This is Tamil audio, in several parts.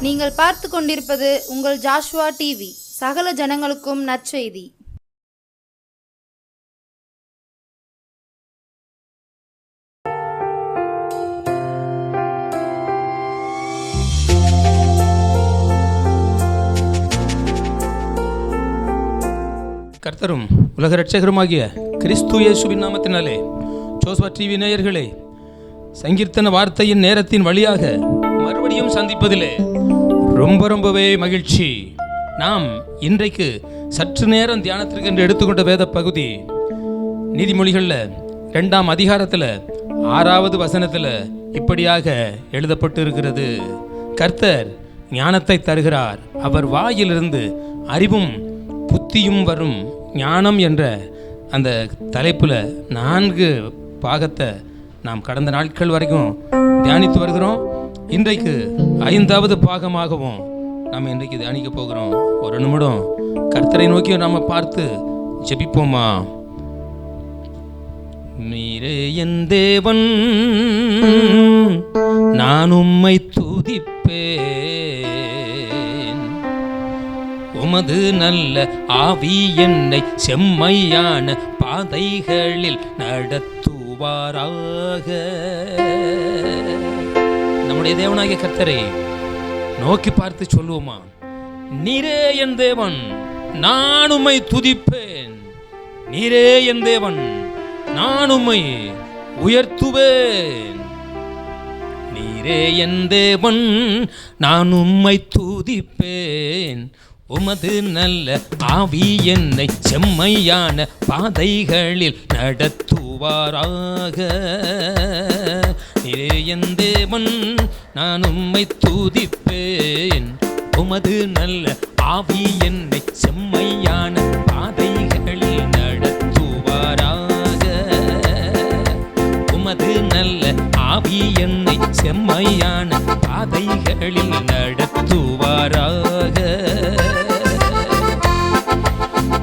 நீங்கள் பார்த்து கொண்டிருப்பது உங்கள் ஜாஷுவா டிவி. சகல ஜனங்களுக்கும் நற்செய்தி. கர்த்தரும் உலக இரட்சகருமாகிய கிறிஸ்து இயேசுவின் நாமத்தினாலே ஜோஸ்வா டிவி நேயர்களே, சங்கீர்த்தன வார்த்தையின் நேரத்தின் வழியாக மறுபடியும் சந்திப்பதிலே ரொம்பவே மகிழ்ச்சி. நாம் இன்றைக்கு சற்று நேரம் தியானத்திற்கு என்று எடுத்துக்கொண்ட வேத பகுதி நீதிமொழிகளில் 2ஆம் அதிகாரத்தில் 6வது வசனத்தில் இப்படியாக எழுதப்பட்டு இருக்கிறது: கர்த்தர் ஞானத்தை தருகிறார், அவர் வாயிலிருந்து அறிவும் புத்தியும் வரும். ஞானம் என்ற அந்த தலைப்பில் 4 பாகத்தை நாம் கடந்த நாட்கள் வரைக்கும் தியானித்து வருகிறோம். இன்றைக்கு 5வது பாகமாகவும் நாம் இன்றைக்கு தியானிக்க போகிறோம். ஒரு நிமிடம் கர்த்தரை நோக்கி நாம் பார்த்து ஜெபிப்போமா? நீரே என் தேவன், நான் உம்மை துதிப்பேன். உமது நல்ல ஆவி என்னை செம்மையான பாதைகளில் நடத்துவாராக. நம்முடைய தேவனாகிய கர்த்தரை நோக்கி பார்த்து சொல்லுவோமா? நீரே என் தேவன், நான் உம்மை துதிப்பேன். நீரே என் தேவன், நான் உம்மை உயர்த்துவேன். நீரே என் தேவன், நான் உம்மை துதிப்பேன். உமது நல்ல ஆவி என்னை செம்மையான பாதைகளில் நடத்துவாராக. நீரே என் தேவன், நான் உம்மை துதிப்பேன். உமது நல்ல ஆவி என்னை செம்மையான பாதைகளில் நடத்துவாராக. உமது நல்ல ஆவி என்னை செம்மையான பாதைகளில் நடத்துவாராக.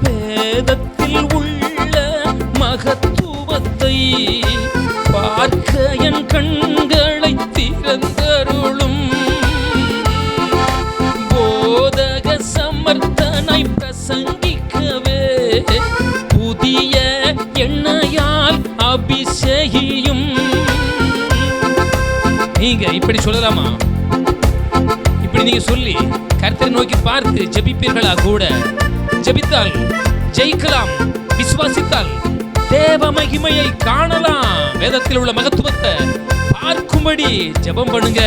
வேதத்தில் உள்ள மகத்துவத்தை பார்க்க என் கண்களை திறந்தருளும். போதக சமர்த்தனை பிரசங்கிக்கவே புதிய எண்ணெயால் அபிஷேகியும். நீங்க இப்படி சொல்லலாமா? இப்படி நீங்க சொல்லி கர்த்தரை நோக்கி பார்த்து ஜெபிப்பீர்களா? கூட ஜெபித்தால் ஜெயிக்கலாம், விசுவாசித்தால் தேவ மகிமையை காணலாம். வேதத்தில் உள்ள மகத்துவத்தை பார்க்கும்படி ஜெபம் பண்ணுங்க,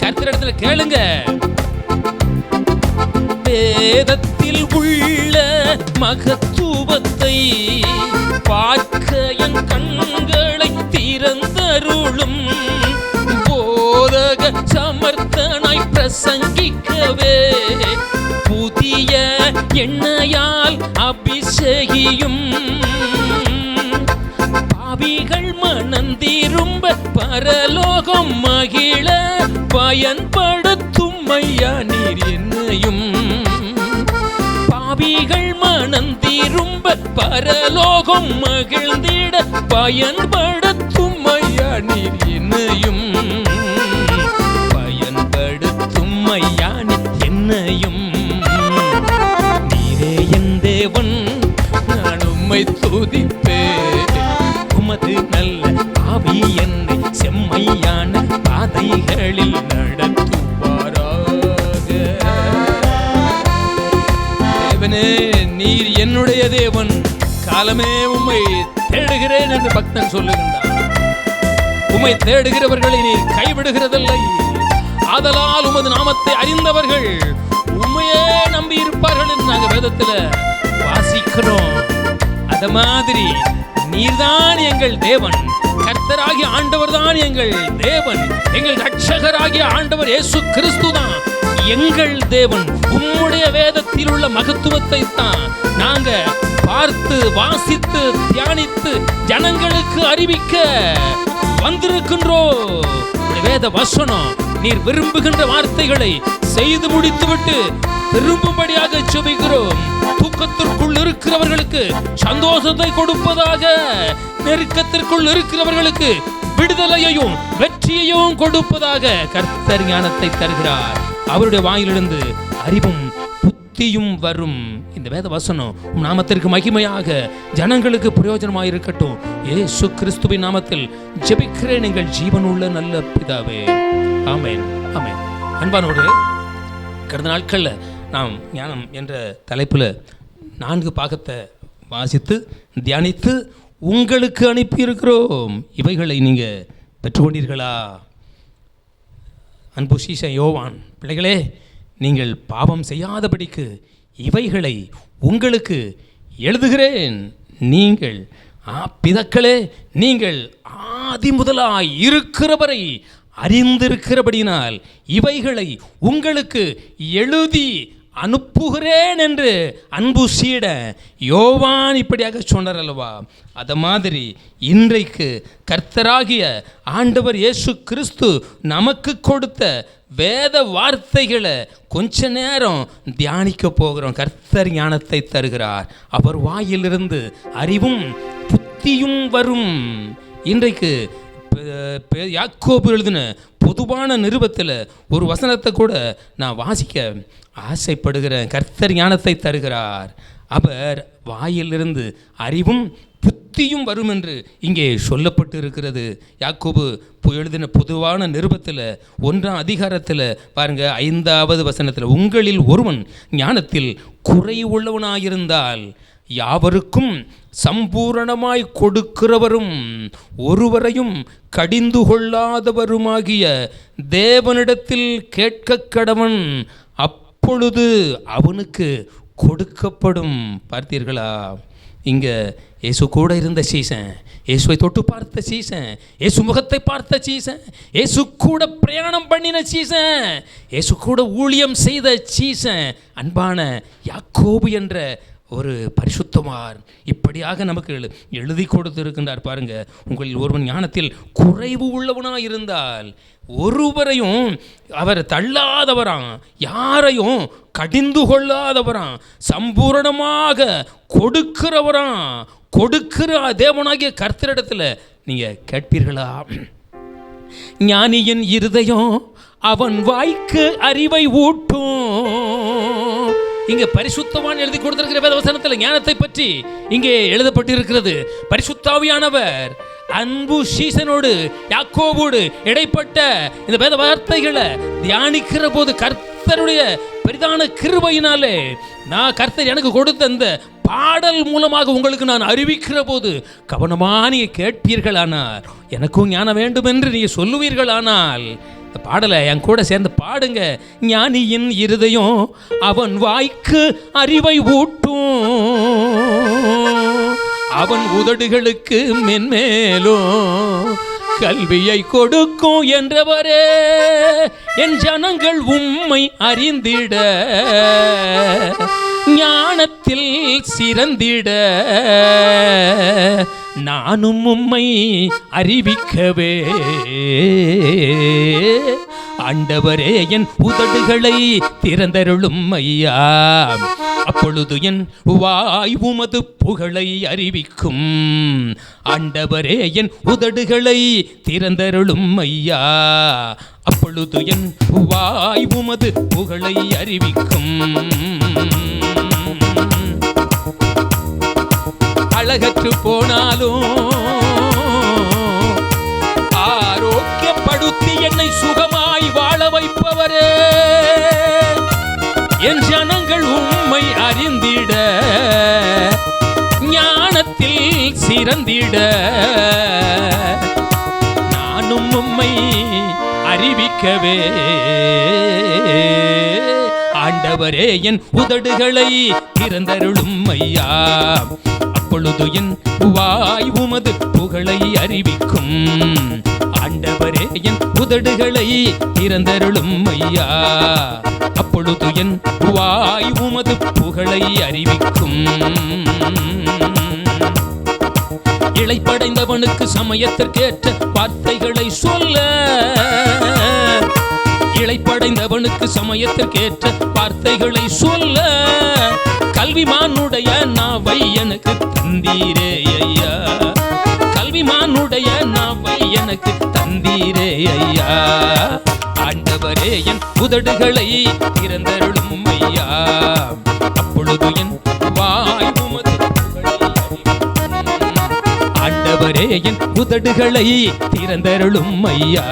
கர்த்தரிடத்துல கேளுங்க. வேதத்தில் உள்ள மகத்துவத்தை பார்க்க என் கண்களை திறந்தருளும். போதக சமர்த்தனாய் பிரசங்கிக்கவே புதிய எண்ணெயால் அபிஷேகியும். பாவிகள் மனந்திரும்ப பரலோகம் மகிழ பயன்படுத்தும் ஐயா நீர் என்னையும். பாவிகள் மனந்திரும்ப பரலோகம் மகிழ்ந்திட பயன்படுத்தும் ஐயா நீர் என்னையும். பயன்படுத்தும் ஐயா நீர் என்னையும். நீரே என் தேவன், நான் உம்மை துதிப்பேன். உமது நல்ல ஆவி என்னை செம்மையான பாதைகளில் நடத்துவாராக. தேவனே, நீர் என்னுடைய தேவன், காலமே உம்மை தேடுகிறேன் என்று பக்தன் சொல்லுகின்றான். உம்மை தேடுகிறவர்களை நீர் கைவிடுகிறதில்லை. ஆதலால் உமது நாமத்தை அறிந்தவர்கள் உம்மையே நம்பி இருப்பார்கள் என்று நாங்கள் வேதத்தில் வாசிக்கிறோம். அத மாதிரி நீர்தான் எங்கள் தேவன், கர்த்தராகிய ஆண்டவர் தான் எங்கள் தேவன். எங்கள் ரட்சகராகிய ஆண்டவர் இயேசு கிறிஸ்து தான் எங்கள் தேவன். உம்முடைய வேதத்தில் உள்ள மகத்துவத்தை தான் நாங்க பார்த்து வாசித்து தியானித்து ஜனங்களுக்கு அறிவிக்க வந்திருக்கின்றோம். வேத வசனம் நீர் விரும்புகின்ற வார்த்தைகளை செய்து முடித்துவிட்டு திரும்பும்படியாக ஜெபிக்கிறோம். தூக்கத்திற்குள் இருக்கிறவர்களுக்கு சந்தோஷத்தை கொடுப்பதாக, நெருக்கத்திற்குள் இருக்கிறவர்களுக்கு விடுதலையையும் வெற்றியையும் கொடுப்பதாக கர்த்தர் ஞானத்தை தருகிறார். அவருடைய வாயிலிருந்து அறிவும் புத்தியும் வரும். இந்த வேத வசனம் நாமத்திற்கு மகிமையாக ஜனங்களுக்கு பிரயோஜனமாக இருக்கட்டும். இயேசு கிறிஸ்துவின் நாமத்தில் ஜெபிக்கிறேன் எங்கள் ஜீவனுள்ள நல்ல பிதாவே. ஆமென், ஆமென். அன்பானோடு, கடந்த நாட்களில் நாம் ஞானம் என்ற தலைப்பில் 4 பாகத்தை வாசித்து தியானித்து உங்களுக்கு அனுப்பியிருக்கிறோம். இவைகளை நீங்கள் பெற்றுக்கொண்டீர்களா? அன்பு சீசன் யோவான் பிள்ளைகளே, நீங்கள் பாவம் செய்யாதபடிக்கு இவைகளை உங்களுக்கு எழுதுகிறேன். நீங்கள் பிதாக்களே, நீங்கள் ஆதி முதலாய் இருக்கிறவரை அறிந்திருக்கிறபடியினால் இவைகளை உங்களுக்கு எழுதி அனுப்புகிறேன் என்று அன்பு சீட யோவான் இப்படியாக சொன்னார் அல்லவா? அது மாதிரி இன்றைக்கு கர்த்தராகிய ஆண்டவர் இயேசு கிறிஸ்து நமக்கு கொடுத்த வேத வார்த்தைகளை கொஞ்ச நேரம் தியானிக்க போகிறோம். கர்த்தர் ஞானத்தை தருகிறார். அவர் வாயிலிருந்து அறிவும் புத்தியும் வரும். இன்றைக்கு யாக்கோபு எழுதின பொதுவான நிருபத்தில் ஒரு வசனத்தை கூட நான் வாசிக்க ஆசைப்படுகிறேன். கர்த்தர் ஞானத்தை தருகிறார். அவர் வாயிலிருந்து அறிவும் புத்தியும் வரும் என்று இங்கே சொல்லப்பட்டு இருக்கிறது. யாக்கோபு எழுதின பொதுவான நிருபத்தில் 1ஆம் அதிகாரத்தில் பாருங்க, 5வது வசனத்தில், உங்களில் ஒருவன் ஞானத்தில் குறைவுள்ளவனாயிருந்தால் யாவருக்கும் சம்பூரணமாய் கொடுக்கிறவரும் ஒருவரையும் கடிந்து கொள்ளாதவருமாகிய தேவனிடத்தில் கேட்க கடவன், அப்பொழுது அவனுக்கு கொடுக்கப்படும். பார்த்தீர்களா? இங்கே இயேசு கூட இருந்த சீசன், இயேசுவை தொட்டு பார்த்த சீசன், இயேசு முகத்தை பார்த்த சீசன், இயேசு கூட பிரயாணம் பண்ணின சீசன், இயேசு கூட ஊழியம் செய்த சீசன், அன்பான யாக்கோபு என்ற ஒரு பரிசுத்தமார் இப்படியாக நமக்கு எழுதி கொடுத்திருக்கின்றார். பாருங்க, உங்களில் ஒருவன் ஞானத்தில் குறைவு உள்ளவனாக இருந்தால் ஒருவரையும் அவர் தள்ளாதவராம், யாரையும் கடிந்து கொள்ளாதவராம், சம்பூரணமாக கொடுக்கிறவராம். கொடுக்கிற தேவனாகிய கர்த்தரிடத்தில் நீங்கள் கேட்பீர்களா? ஞானியின் இருதயம் அவன் வாய்க்கு அறிவை ஊட்டும். இங்கே பரிசுத்தவான் எழுதி கொடுத்திருக்கிற வேத வசனத்தில் ஞானத்தை பற்றி இங்கே எழுதப்பட்டிருக்கிறது. பரிசுத்தாவியானவர் அன்பு சீசனோடு யாக்கோபோடு இடைப்பட்ட இந்த வேத வார்த்தைகளை தியானிக்கிற போது கர்த்தருடைய பெரிதான கிருபையினாலே நான் கர்த்தர் எனக்கு கொடுத்த அந்த பாடல் மூலமாக உங்களுக்கு நான் அறிவிக்கிற போது கவனமாக நீங்கள் கேட்பீர்களானால், எனக்கும் ஞானம் வேண்டும் என்று நீங்கள் சொல்லுவீர்களானால், இந்த பாடலை என் கூட சேர்ந்து பாடுங்க. ஞானியின் இருதயம் அவன் வாய்க்கு அறிவை ஊட்டும், அவன் உதடுகளுக்கு மென்மேலும் கல்வியை கொடுக்கும் என்றவரே, என் ஜனங்கள் உம்மை அறிந்திட ஞானத்தில் சிறந்திட நானும் உம்மை அறிவிக்கவே. ஆண்டவரே, என் உதடுகளை திறந்தருளும் ஐயா, அப்பொழுது என் வாய் உமது புகழை அறிவிக்கும். ஆண்டவரே, என் உதடுகளை திறந்தருளும் ஐயா, அப்பொழுது என் வாய் உமது புகழை அறிவிக்கும். அழகற்று போனாலும் ஆரோக்கியப்படுத்தி என்னை சுகமாய் வாழ வைப்பவரே, என் ஜனங்கள் உம்மை அறிந்திட ஞானத்தில் சிறந்திட நானும் உம்மை அறிவிக்கவே. ஆண்டவரே, என் உதடுகளை திறந்தருளும் ஐயா, அப்பொழுது என் வாய் உமது புகழை அறிவிக்கும். ஆண்டவரே, என் உதடுகளை திறந்தருளும் ஐயா, அப்பொழுது என் வாய் உமது புகழை அறிவிக்கும். இளைப்படைந்தவனுக்கு சமயத்திற்கேற்ற வார்த்தைகளை சொல்ல, இளைப்படைந்தவனுக்கு சமயத்திற்கேற்ற வார்த்தைகளை சொல்ல கல்விமானுடைய நாவை எனக்கு தந்தீரே ஐயா, கல்விமானுடைய நாவை எனக்கு தந்தீரே ஐயா. ஆண்டவரே என் உதடுகளை திறந்தருளும் ஐயா, அப்பொழுது என் வாய் உமது புகழை அறிவிக்கும். ஆண்டவரே என் உதடுகளை திறந்தருளும் ஐயா,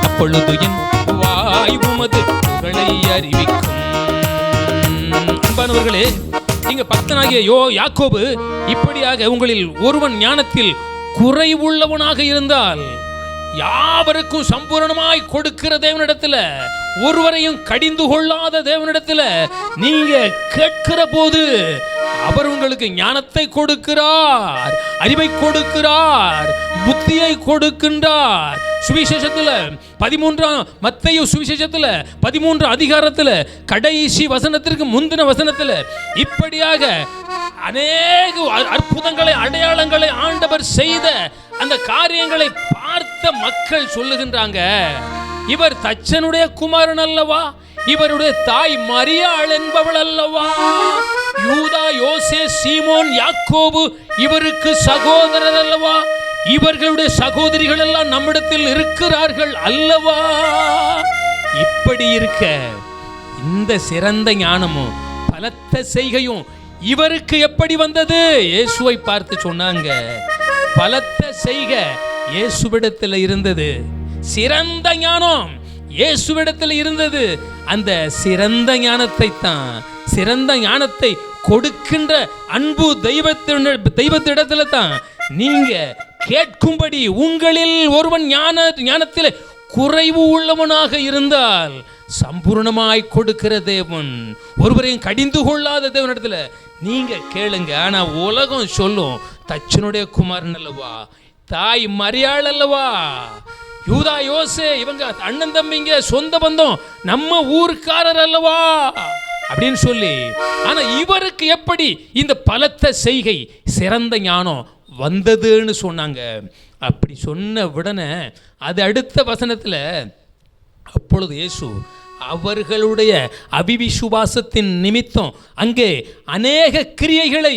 அப்பொழுது என் வாய் உமது புகழை அறிவிக்கும். அன்பானவர்களே, நீங்க பக்தனாகிய யாக்கோபு இப்படியாக உங்களில் ஒருவன் ஞானத்தில் குறைவுள்ளவனாக இருந்தால் யாவருக்கும் சம்பூரணமாய் கொடுக்கிற தேவனிடத்துல, ஒருவரையும் கடிந்து கொள்ளாத தேவனிடத்துல நீங்க கேட்கிற போது அவர் உங்களுக்கு ஞானத்தை கொடுக்கிறார், அறிவை கொடுக்கிறார், புத்தியை கொடுக்கின்றார். சுவிசேஷத்துல 13 மத்தேயு சுவிசேஷத்துல 13 அதிகாரத்துல கடைசி வசனத்திற்கு முந்தின வசனத்துல இப்படியாக அநேக அற்புதங்களை அடையாளங்களை ஆண்டவர் செய்த அந்த காரியங்களை பார்த்த மக்கள் சொல்லுகின்றாங்க, இவர் தச்சனுடைய குமாரன் அல்லவா, இவருடைய தாய் மரியாள் என்பவள் அல்லவா, யூதா யோசே சீமோன் யாக்கோபு இவருக்கு சகோதரர் அல்லவா, இவர்களுடைய சகோதரிகள் எல்லாம் நம்மிடத்தில் இருக்கிறார்கள் அல்லவா. இப்படி இருக்க இந்த சிறந்த ஞானமும் பலத்த செய்கையும் இவருக்கு எப்படி வந்தது? இயேசுவை பார்த்து சொன்னாங்க, பலத்த செய்கை இயேசுவிடத்தில் இருந்தது, சிறந்த ஞானம் இயேசுவிடத்தில் இருந்தது. அந்த சிறந்த ஞானத்தை தான், சிறந்த ஞானத்தை கொடுக்கின்ற அன்பு தெய்வத்திடத்துல தான் நீங்க கேட்கும்படி, உங்களில் ஒருவன் ஞானத்தில் குறைவு உள்ளவனாக இருந்தால் சம்பூர்ணமாய் கொடுக்கிற தேவன், ஒருவரையும் கடிந்து கொள்ளாத தேவனிடத்துல நீங்க கேளுங்க. ஆனா உலகம் சொல்லும், தச்சனுடைய குமாரன் அல்லவா, தாய் மரியாள் அல்லவா, யூதா யோசே இவங்க அண்ணன் தம்பிங்க, சொந்த பந்தம், நம்ம ஊர்க்காரர் அல்லவா அப்படின்னு சொல்லி. ஆனா இவருக்கு எப்படி இந்த பலத்த செய்கை சிறந்த ஞானம் வந்ததுன்னு சொன்னாங்க. அப்படி சொன்ன உடனே அது அடுத்த வசனத்துல, அப்பொழுது இயேசு அவர்களுடைய அவிவிசுவாசத்தின் நிமித்தம் அங்கே அநேக கிரியைகளை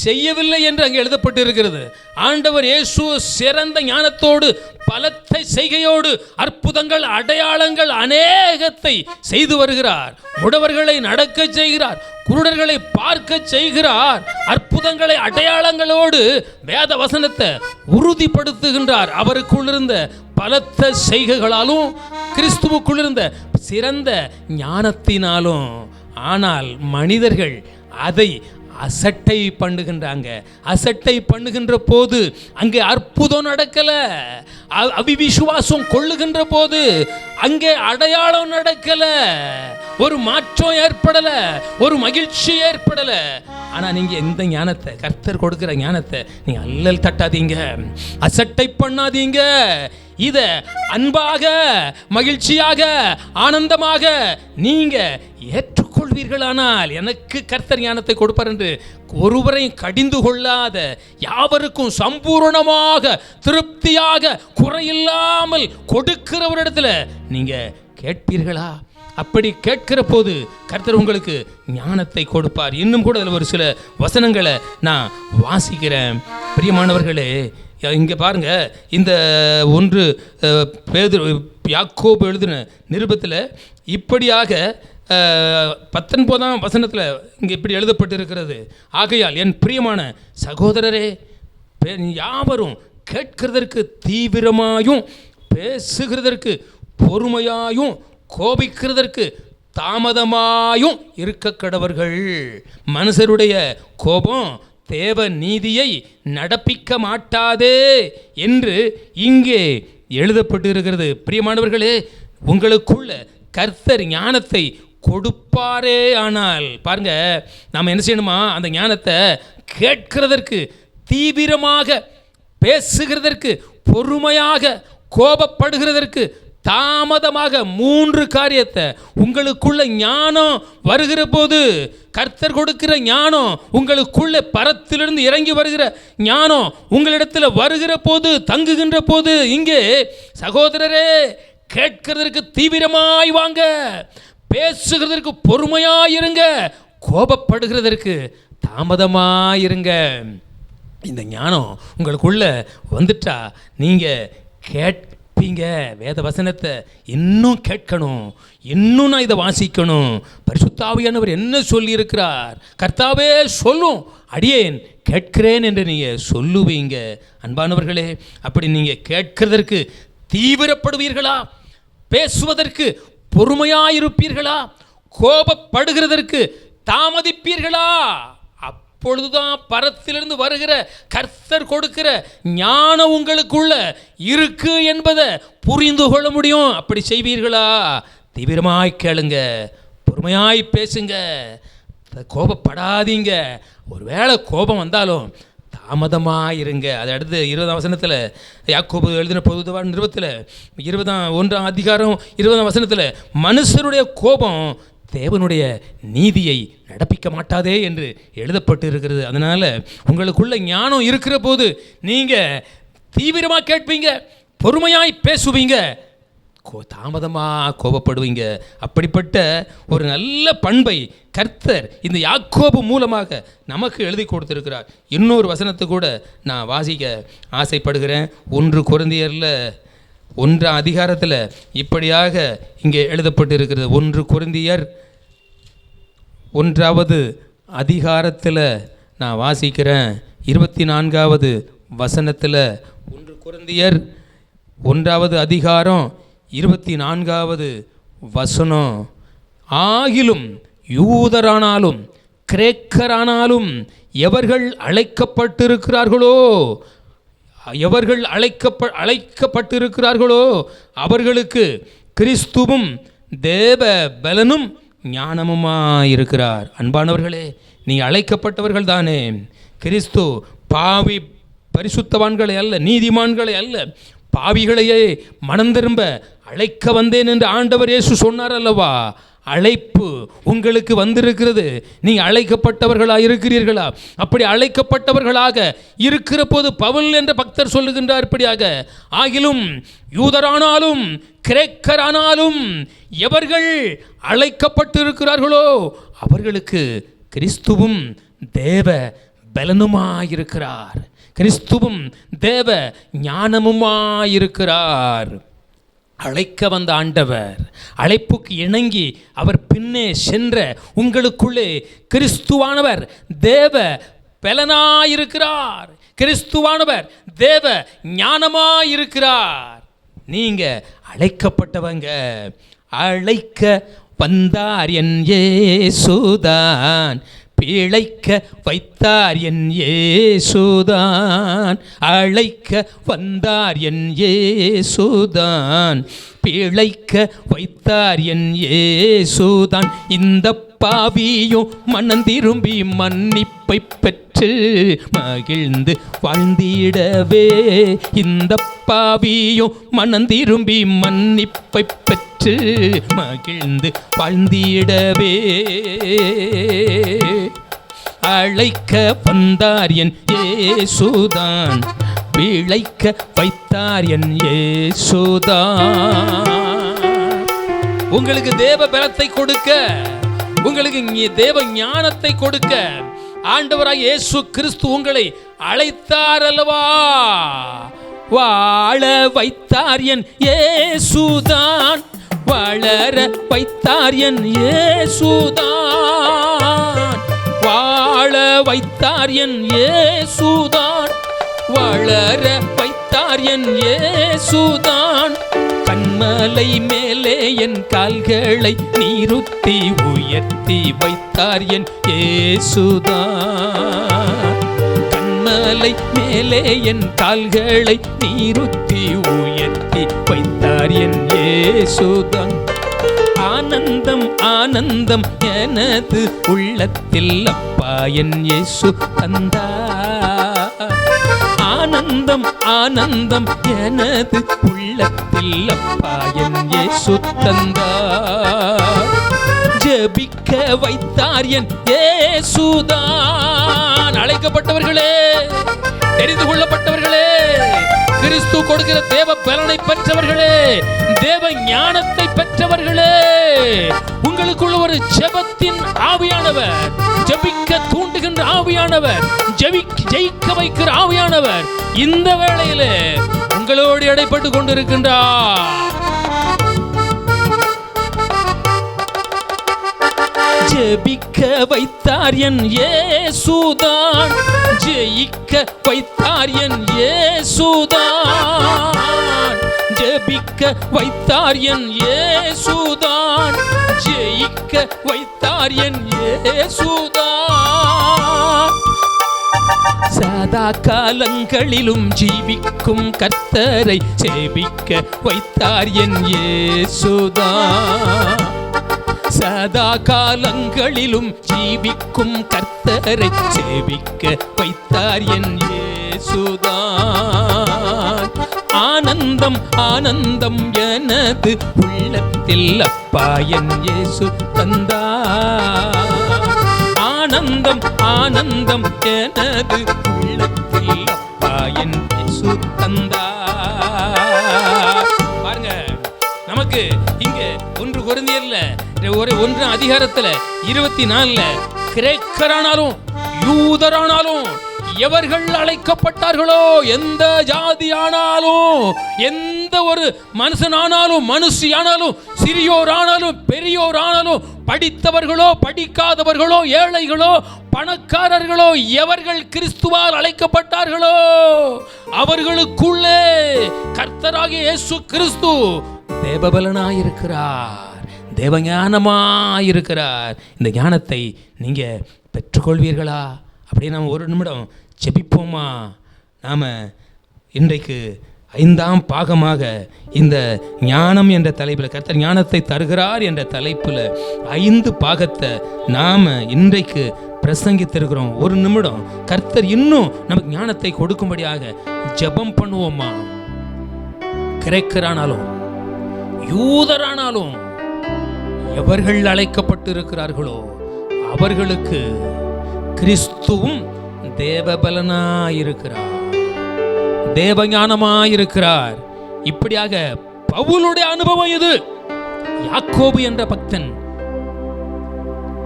செய்யவில்லை என்று அங்கே எழுதப்பட்டிருக்கிறது. ஆண்டவர் இயேசு சிறந்த ஞானத்தோடு பலத்த செய்கையோடு அற்புதங்கள் அடையாளங்கள் அநேகத்தை செய்து வருகிறார். முடவர்களை நடக்க செய்கிறார், குருடர்களை பார்க்க செய்கிறார், அற்புதங்களை அடையாளங்களோடு வேத வசனத்தை உறுதிப்படுத்துகின்றார். அவருக்குள் இருந்த பலத்த செய்கைகளாலும் கிறிஸ்துவுக்குள் இருந்த சிறந்த ஞானத்தினாலும். ஆனால் மனிதர்கள் அதை அசட்டை பண்ணுகின்றாங்க. அசட்டை பண்ணுகின்ற போது அங்கே அற்புதம் நடக்கல, அவிவிசுவாசம் கொள்ளுகின்ற போது அங்கே அடையாளம் நடக்கல, ஒரு மாற்றம் ஏற்படல, ஒரு மகிழ்ச்சி ஏற்படல. ஆனா நீங்க எந்த ஞானத்தை, கர்த்தர் கொடுக்கிற ஞானத்தை நீங்க அல்லல் தட்டாதீங்க, அசட்டை பண்ணாதீங்க. இத அன்பாக, மகிழ்ச்சியாக, ஆனந்தமாக நீங்க ஏற்றுக்கொள்வீர்களானால் எனக்கு கர்த்தர் ஞானத்தை கொடுப்பார் என்று ஒருவரையும் கடிந்து கொள்ளாத, யாவருக்கும் சம்பூர்ணமாக திருப்தியாக குறையில்லாமல் கொடுக்கிறவரிடத்துல நீங்க கேட்பீர்களா? அப்படி கேட்கிற போது கர்த்தர் உங்களுக்கு ஞானத்தை கொடுப்பார். இன்னும் கூட அதில் ஒரு சில வசனங்களை நான் வாசிக்கிறேன். பிரியமானவர்களே, இங்கே பாருங்க, இந்த 1 பேதுரு யாக்கோபு எழுதின நிருபத்தில் இப்படியாக 19ஆம் வசனத்தில் இங்கே இப்படி எழுதப்பட்டிருக்கிறது, ஆகையால் என் பிரியமான சகோதரரே, யாவரும் கேட்கிறதற்கு தீவிரமாயும், பேசுகிறதற்கு பொறுமையாயும், கோபிக்கிறதற்கு தாமதமாயும் இருக்க கடவர்கள். மனுஷருடைய கோபம் தேவ நீதியை நடப்பிக்க மாட்டாதே என்று இங்கே எழுதப்பட்டிருக்கிறது. பிரியமானவர்களே, உங்களுக்குள்ள கர்த்தர் ஞானத்தை கொடுப்பாரே ஆனால் பாருங்க, நாம் என்ன செய்யணுமா? அந்த ஞானத்தை கேட்கிறதற்கு தீவிரமாக, பேசுகிறதற்கு பொறுமையாக, கோபப்படுகிறதற்கு தாமதமாக, 3 காரியத்தை உங்களுக்குள்ள ஞானம் வருகிற போது, கர்த்தர் கொடுக்கிற ஞானம் உங்களுக்குள்ள பரத்திலிருந்து இறங்கி வருகிற ஞானம் உங்களிடத்தில் வருகிற போது, தங்குகின்ற போது, இங்கே சகோதரரே கேட்கிறதற்கு தீவிரமாய் வாங்க, பேசுகிறதற்கு பொறுமையாயிருங்க, கோபப்படுகிறதற்கு தாமதமாயிருங்க. இந்த ஞானம் உங்களுக்குள்ள வந்துட்டா நீங்க கேட்பீங்க. வேத வசனத்தை இன்னும் கேட்கணும், இன்னும் நான் இதை வாசிக்கணும். பரிசுத்த ஆவியானவர் என்ன சொல்லியிருக்கிறார், கர்த்தாவே சொல்லும், அடியேன் கேட்கிறேன் என்று நீங்கள் சொல்லுவீங்க. அன்பானவர்களே, அப்படி நீங்கள் கேட்கிறதற்கு தீவிரப்படுவீர்களா? பேசுவதற்கு பொறுமையாயிருப்பீர்களா? கோபப்படுகிறதற்கு தாமதிப்பீர்களா? அப்பொழுதுதான் பரத்திலிருந்து வருகிற கர்த்தர் கொடுக்கிற ஞானம் உங்களுக்குள்ள இருக்கு என்பதை புரிந்து கொள்ள முடியும். அப்படி செய்வீர்களா? தீவிரமாய் கேளுங்க, பொறுமையாய் பேசுங்க, கோபப்படாதீங்க. ஒருவேளை கோபம் வந்தாலும் தாமதமாக இருங்க. அதை அடுத்து 20ஆம் வசனத்தில், யாக்கோபு எழுதின பொது நிருபத்தில் 21ஆம் அதிகாரம் 20ஆம் வசனத்தில், மனுஷருடைய கோபம் தேவனுடைய நீதியை நடப்பிக்க மாட்டாதே என்று எழுதப்பட்டு இருக்கிறது. அதனால் உங்களுக்குள்ள ஞானம் இருக்கிற போது நீங்கள் தீவிரமாக கேட்பீங்க, பொறுமையாய் பேசுவீங்க, தாமதமாக கோபப்படுவீங்க. அப்படிப்பட்ட ஒரு நல்ல பண்பை கர்த்தர் இந்த யாக்கோபு மூலமாக நமக்கு எழுதி கொடுத்திருக்கிறார். இன்னொரு வசனத்தை கூட நான் வாசிக்க ஆசைப்படுகிறேன். 1 கொரிந்தியரில் 1ஆம் அதிகாரத்தில் இப்படியாக இங்கே எழுதப்பட்டு இருக்கிறது. 1 கொரிந்தியர் 1ஆவது அதிகாரத்தில் நான் வாசிக்கிறேன். 24ஆவது வசனத்தில், 1 கொரிந்தியர் 1ஆவது அதிகாரம் 24ஆவது வசனம், ஆகிலும் யூதரானாலும் கிரேக்கரானாலும் எவர்கள் அழைக்கப்பட்டிருக்கிறார்களோ அழைக்கப்பட்டிருக்கிறார்களோ அவர்களுக்கு கிறிஸ்துவும் தேவ பலனும் ஞானமுமாயிருக்கிறார். அன்பானவர்களே, நீங்கள் அழைக்கப்பட்டவர்கள் தானே. கிறிஸ்து பாவி பரிசுத்தவான்களை அல்ல, நீதிமான்களை அல்ல, பாவிகளையே மனம் திரும்ப அழைக்க வந்தேன் என்று ஆண்டவர் இயேசு சொன்னார் அல்லவா? அழைப்பு உங்களுக்கு வந்திருக்கிறது. நீங்கள் அழைக்கப்பட்டவர்களாக இருக்கிறீர்களா? அப்படி அழைக்கப்பட்டவர்களாக இருக்கிற போது பவுல் என்ற பக்தர் சொல்லுகின்றார் இப்படியாக, ஆகிலும் யூதரானாலும் கிரேக்கரானாலும் எவர்கள் அழைக்கப்பட்டிருக்கிறார்களோ அவர்களுக்கு கிறிஸ்துவும் தேவ பலனுமாயிருக்கிறார், கிறிஸ்துவும் தேவ ஞானமுமாயிருக்கிறார். அழைக்க வந்த ஆண்டவர், அழைப்புக்கு இணங்கி அவர் பின்னே சென்ற உங்களுக்குள்ளே கிறிஸ்துவானவர் தேவ பலனாயிருக்கிறார், கிறிஸ்துவானவர் தேவ ஞானமாயிருக்கிறார். நீங்க அழைக்கப்பட்டவங்க. அழைக்க வந்தார் என் இயேசுதான், பிழைக்க வைத்தார் என் இயேசுதான். அழைக்க வந்தார் என் இயேசுதான், பிழைக்க வைத்தார் என் இயேசுதான். இந்த பாவியும் மனம் திரும்பி மன்னிப்பை பெற்று மகிழ்ந்து வாழ்ந்திடவே, இந்த பாவியும் மனம் திரும்பி மன்னிப்பை பெற்று மகிழ்ந்து வாழ்ந்திடவே, அழைக்க வந்தார் என் இயேசுதான், பிழைக்க வைத்தார் என் இயேசுதான். உங்களுக்கு தேவ பலத்தை கொடுக்க, உங்களுக்கு தேவ ஞானத்தை கொடுக்க ஆண்டவராய் இயேசு கிறிஸ்து உங்களை அழைத்தார் அல்லவா? வாழ வைத்தார் என் இயேசுதான், வளர வைத்தார் என் இயேசுதான். வாழ வைத்தார் என் இயேசுதான், வளர வைத்தார் என் இயேசுதான். கண்மலை மேலே என் கால்களை நீருத்தி உயர்த்தி வைத்தார் என் இயேசுதான். கண்மலை மேலே என் கால்களை நீருத்தி உயர்த்தி வைத்தார் என் இயேசுதான். ஆனந்தம் ஆனந்தம் எனது உள்ளத்தில் அப்பா என் இயேசு தந்தார். ஆனந்தம் ஆனந்தம் எனது உள்ளத்தில் அப்பா என் இயேசு தந்தார். ஜெபிக்க வைத்தார் என் இயேசுதான். அழைக்கப்பட்டவர்களே, தெரிந்து கொள்ளப்பட்டவர்களே, கிறிஸ்து கொடுக்கிற தேவ பலனை பெற்றவர்களே, தேவ ஞானத்தை பெற்றவர்களே, உங்களுக்குள்ள ஒரு ஜெபத்தின் ஆவியானவர், ஜெபிக்க தூண்டுகின்ற ஆவியானவர், ஜெயிக்க வைக்கிற ஆவியானவர் இந்த வேளையிலே உங்களோடு இடைப்பட்டு கொண்டிருக்கின்றார். ஜெபிக்க வைத்தார் என் இயேசுதான், ஜெயிக்க வைத்தார் என் இயேசுதான், ஜெபிக்க வைத்தார் என் இயேசுதான், ஜெயிக்க வைத்தார் என் இயேசுதான். சதா காலங்களிலும் ஜீவிக்கும் கர்த்தரை ஜெபிக்க வைத்தார் என் இயேசுதான், சதா காலங்களிலும் ஜீவிக்கும் கர்த்தரை ஜெபிக்க வைத்தார் என் இயேசுதான். ஆனந்தம் ஆனந்தம் எனது உள்ளத்தில் அப்பா என் இயேசு தந்தார், ஆனந்தம் ஆனந்தம் எனது உள்ளத்தில் அப்பா என் இயேசு தந்தார். பாருங்க, நமக்கு இங்க 1 கொரிந்தியர்ல 1 அதிகாரத்துல 24 கிரேக்கரானாலும் யூதரானாலும் எவர்கள் அழைக்கப்பட்டார்களோ, எந்த ஜாதியானாலும், எந்த ஒரு மனுஷனானாலும் மனுஷியானாலும், சிறியோரானாலும் பெரியோரானாலும், படித்தவர்களோ படிக்காதவர்களோ, ஏழைகளோ பணக்காரர்களோ, எவர்கள் கிறிஸ்துவால் அழைக்கப்பட்டார்களோ அவர்களுக்குள்ளே கர்த்தராகிய இயேசு கிறிஸ்து தேவபலனாயிருக்கிறார், தேவஞானமாயிருக்கிறார். இந்த ஞானத்தை நீங்க பெற்றுக்கொள்வீர்களா? அப்படியே நாம் ஒரு நிமிடம் ஜெபிப்போமா? நாம் இன்றைக்கு 5ஆம் பாகமாக இந்த ஞானம் என்ற தலைப்பில், கர்த்தர் ஞானத்தை தருகிறார் என்ற தலைப்பில் 5 பாகத்தை நாம் இன்றைக்கு பிரசங்கித்திருக்கிறோம். ஒரு நிமிடம் கர்த்தர் இன்னும் நமக்கு ஞானத்தை கொடுக்கும்படியாக ஜெபம் பண்ணுவோமா? கிரேக்கரானாலும் யூதரானாலும் எவர்கள் அழைக்கப்பட்டு இருக்கிறார்களோ அவர்களுக்கு கிறிஸ்துவும் தேவபலனாயிருக்கிறார், தேவஞானமாயிருக்கிறார். இப்படியாக பவுலுடைய அனுபவம் இது. யாக்கோபு என்ற பக்தன்,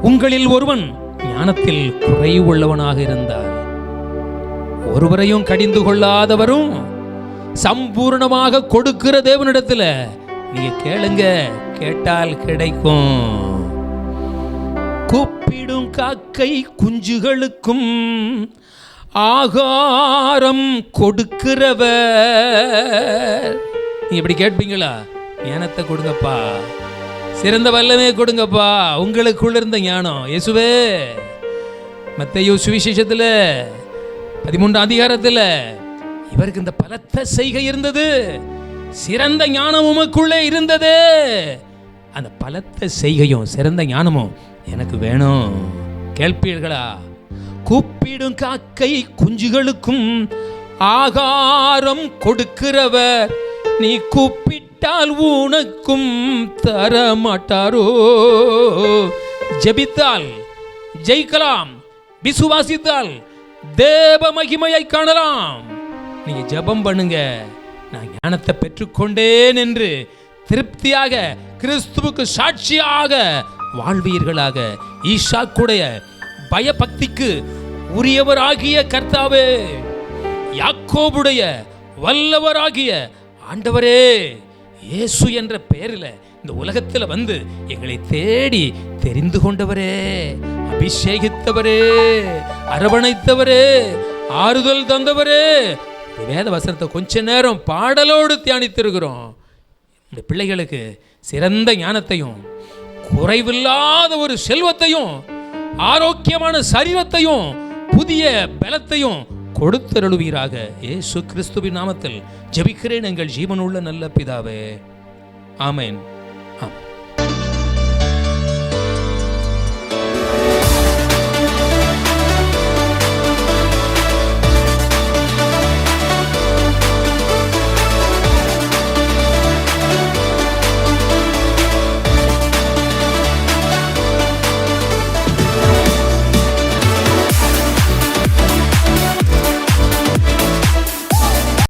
உங்களில் ஒருவன் ஞானத்தில் குறைவுள்ளவனாக இருந்தார், ஒருவரையும் கடிந்து கொள்ளாதவரும் சம்பூர்ணமாக கொடுக்கிற தேவனிடத்துல நீங்க கேளுங்க, கேட்டால் கிடைக்கும். கூப்பிடும் காக்கை குஞ்சுகளுக்கும் ஆகாரம் கொடுக்கிறவர். நீ இப்படி கேட்பீங்களா? ஞானத்தை கொடுங்கப்பா, சிறந்த வல்லமே கொடுங்கப்பா, உங்களுக்குள்ள இருந்த ஞானம். இயேசுவே, மத்தேயு சுவிசேஷத்துல 13ஆம் அதிகாரத்துல இவருக்கு இந்த பலத்த செய்கை இருந்தது, சிறந்த ஞானம் உமக்குள்ளே இருந்தது. அந்த பலத்த செய்கையும் சிறந்த ஞானமும் எனக்கு வேணும். கேட்பீர்களா? கூப்பிடும் காக்கை குஞ்சுகளுக்கும் ஆகாரம் கொடுக்கிறவர், நீ கூப்பிட்டால் உனக்கும் தரமாட்டாரோ? ஜெபித்தால் ஜெயிக்கலாம், விசுவாசித்தால் தேவ மகிமையை காணலாம். நீங்க ஜெபம் பண்ணுங்க, நான் ஞானத்தை பெற்றுக்கொண்டேன் என்று திருப்தியாக கிறிஸ்துவுக்கு சாட்சியாக வாழ்வீர்களாக. ஈசாக்குடைய பயபக்திக்கு உரியவராகிய கர்த்தாவே, யாக்கோபுடைய வல்லவராகிய ஆண்டவரே, இயேசு என்ற பெயரில் இந்த உலகத்தில் வந்து எங்களை தேடி தெரிந்து கொண்டவரே, அபிஷேகித்தவரே, அரவணைத்தவரே, ஆறுதல் தந்தவரே, வேத வசனத்தை கொஞ்ச நேரம் பாடலோடு தியானித்திருக்கிறோம். இந்த பிள்ளைகளுக்கு சிறந்த ஞானத்தையும் குறைவில்லாத ஒரு செல்வத்தையும் ஆரோக்கியமான சரீரத்தையும் புதிய பலத்தையும் கொடுத்தருளுவீராக. இயேசு கிறிஸ்துவின் நாமத்தில் ஜெபிக்கிறேன் எங்கள் ஜீவனுள்ள நல்ல பிதாவே, ஆமென். ஆமென்.